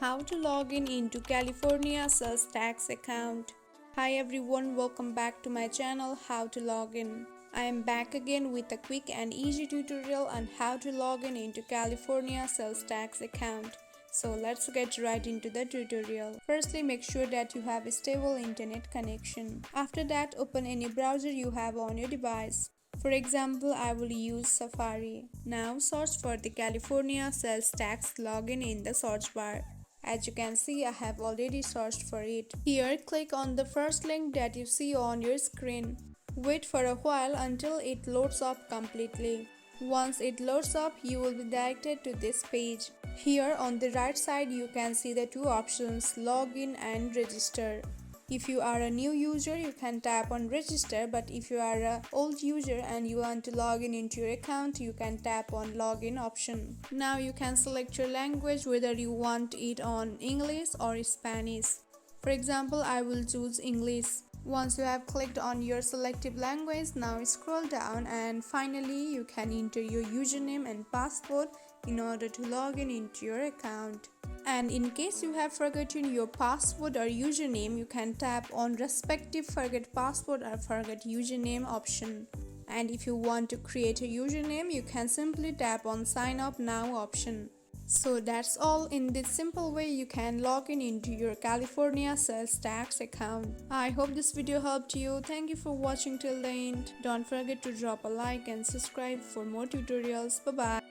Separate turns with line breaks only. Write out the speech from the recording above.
How to log in into California sales tax account. Hi everyone, welcome back to my channel How to Log In. I am back again with a quick and easy tutorial on how to log in into California sales tax account. So let's get right into the tutorial. Firstly, make sure that you have a stable internet connection. After that, open any browser you have on your device. For example, I will use Safari. Now search for the California sales tax login in the search bar. As you can see, I have already searched for it. Here, click on the first link that you see on your screen. Wait for a while until it loads up completely. Once it loads up, you will be directed to this page. Here on the right side, you can see the two options, login and register. If you are a new user, you can tap on register, but if you are an old user and you want to log in into your account, you can tap on login option. Now you can select your language, whether you want it on English or Spanish. For example, I will choose English. Once you have clicked on your selected language, now scroll down and finally you can enter your username and password in order to log in into your account. And in case you have forgotten your password or username, you can tap on respective forget password or forget username option. And if you want to create a username, you can simply tap on sign up now option. So that's all. In this simple way, you can log in into your California sales tax account. I hope this video helped you. Thank you for watching till the end. Don't forget to drop a like and subscribe for more tutorials. Bye bye.